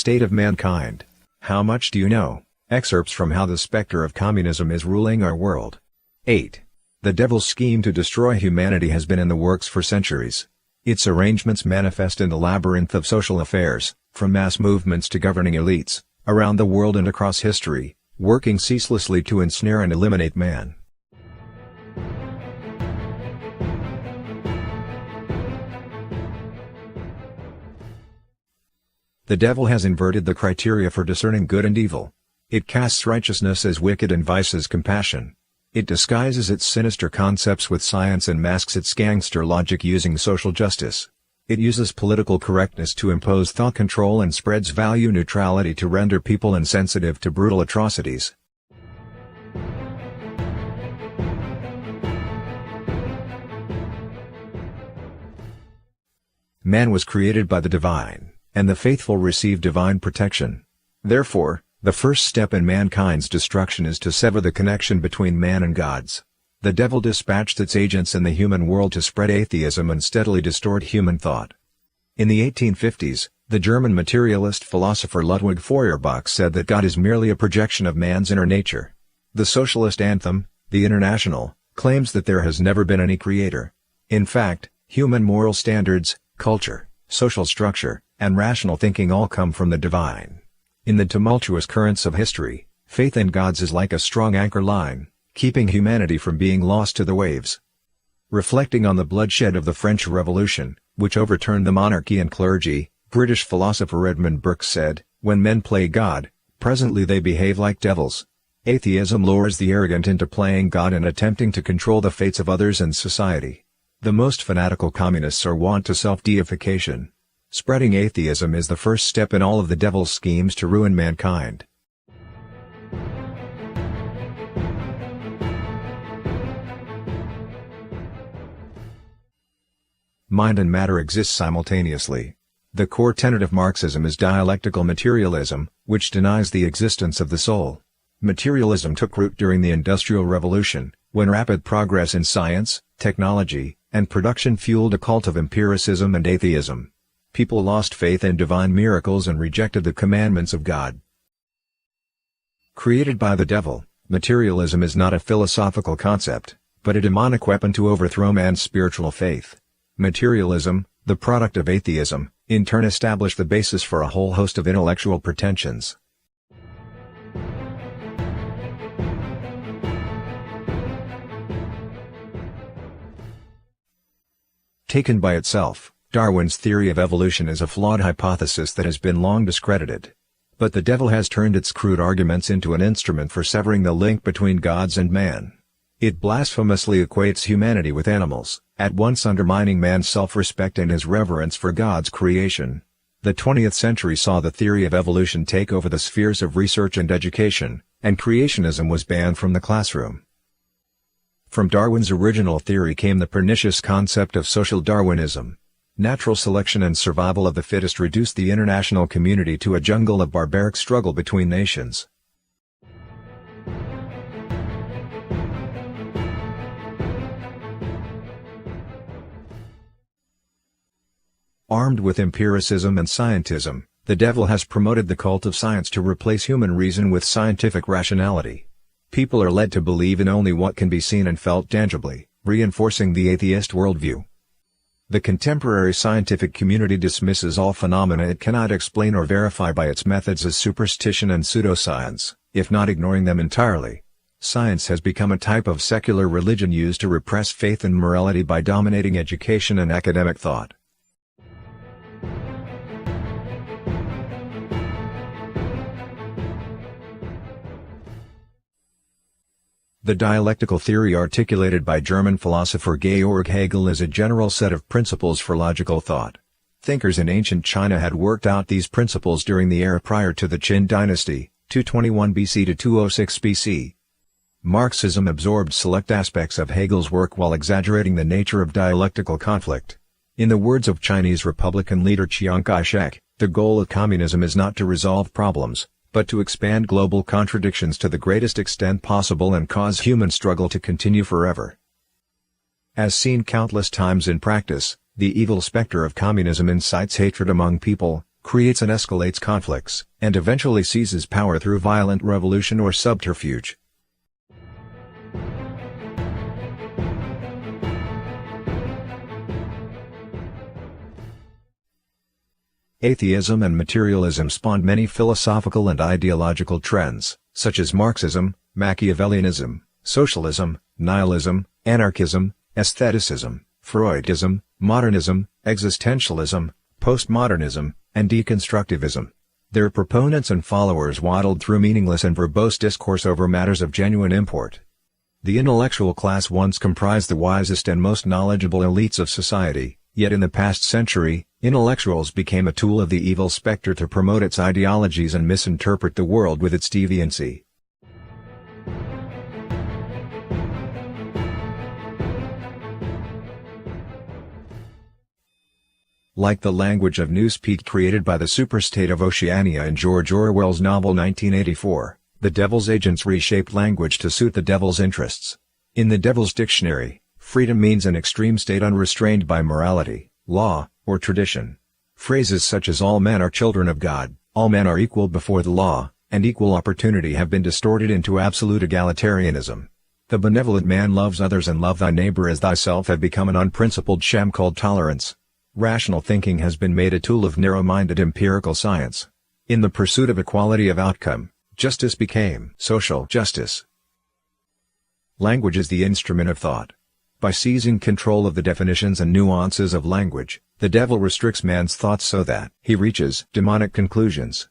state of mankind. How much do you know? Excerpts from How the Spectre of Communism is Ruling Our World. 8. The devil's scheme to destroy humanity has been in the works for centuries. Its arrangements manifest in the labyrinth of social affairs, from mass movements to governing elites, around the world and across history, working ceaselessly to ensnare and eliminate man. The devil has inverted the criteria for discerning good and evil. It casts righteousness as wicked and vice as compassion. It disguises its sinister concepts with science and masks its gangster logic using social justice. It uses political correctness to impose thought control and spreads value neutrality to render people insensitive to brutal atrocities. Man was created by the divine, and the faithful receive divine protection. Therefore, the first step in mankind's destruction is to sever the connection between man and gods. The devil dispatched its agents in the human world to spread atheism and steadily distort human thought. In the 1850s, the German materialist philosopher Ludwig Feuerbach said that God is merely a projection of man's inner nature. The socialist anthem, The International, claims that there has never been any creator. In fact, human moral standards, culture, social structure, and rational thinking all come from the divine. In the tumultuous currents of history, faith in gods is like a strong anchor line, keeping humanity from being lost to the waves. Reflecting on the bloodshed of the French Revolution, which overturned the monarchy and clergy, British philosopher Edmund Burke said, "When men play God, presently they behave like devils." Atheism lures the arrogant into playing God and attempting to control the fates of others and society. The most fanatical communists are wont to self-deification. Spreading atheism is the first step in all of the devil's schemes to ruin mankind. Mind and matter exist simultaneously. The core tenet of Marxism is dialectical materialism, which denies the existence of the soul. Materialism took root during the Industrial Revolution, when rapid progress in science, technology, and production fueled a cult of empiricism and atheism. People lost faith in divine miracles and rejected the commandments of God. Created by the devil, materialism is not a philosophical concept, but a demonic weapon to overthrow man's spiritual faith. Materialism, the product of atheism, in turn established the basis for a whole host of intellectual pretensions. Taken by itself, Darwin's theory of evolution is a flawed hypothesis that has been long discredited. But the devil has turned its crude arguments into an instrument for severing the link between gods and man. It blasphemously equates humanity with animals, at once undermining man's self-respect and his reverence for God's creation. The 20th century saw the theory of evolution take over the spheres of research and education, and creationism was banned from the classroom. From Darwin's original theory came the pernicious concept of social Darwinism. Natural selection and survival of the fittest reduced the international community to a jungle of barbaric struggle between nations. Armed with empiricism and scientism, the devil has promoted the cult of science to replace human reason with scientific rationality. People are led to believe in only what can be seen and felt tangibly, reinforcing the atheist worldview. The contemporary scientific community dismisses all phenomena it cannot explain or verify by its methods as superstition and pseudoscience, if not ignoring them entirely. Science has become a type of secular religion used to repress faith and morality by dominating education and academic thought. The dialectical theory articulated by German philosopher Georg Hegel is a general set of principles for logical thought. Thinkers in ancient China had worked out these principles during the era prior to the Qin dynasty, 221 BC to 206 BC. Marxism absorbed select aspects of Hegel's work while exaggerating the nature of dialectical conflict. In the words of Chinese Republican leader Chiang Kai-shek, the goal of communism is not to resolve problems, but to expand global contradictions to the greatest extent possible and cause human struggle to continue forever. As seen countless times in practice, the evil specter of communism incites hatred among people, creates and escalates conflicts, and eventually seizes power through violent revolution or subterfuge. Atheism and materialism spawned many philosophical and ideological trends, such as Marxism, Machiavellianism, socialism, nihilism, anarchism, aestheticism, Freudism, modernism, existentialism, postmodernism, and deconstructivism. Their proponents and followers waddled through meaningless and verbose discourse over matters of genuine import. The intellectual class once comprised the wisest and most knowledgeable elites of society, yet in the past century, intellectuals became a tool of the evil spectre to promote its ideologies and misinterpret the world with its deviancy. Like the language of newspeak created by the superstate of Oceania in George Orwell's novel 1984, the devil's agents reshaped language to suit the devil's interests. In the Devil's Dictionary, freedom means an extreme state unrestrained by morality, law, or tradition. Phrases such as all men are children of God, all men are equal before the law, and equal opportunity have been distorted into absolute egalitarianism. The benevolent man loves others and love thy neighbor as thyself have become an unprincipled sham called tolerance. Rational thinking has been made a tool of narrow-minded empirical science. In the pursuit of equality of outcome, justice became social justice. Language is the instrument of thought. By seizing control of the definitions and nuances of language, the devil restricts man's thoughts so that he reaches demonic conclusions.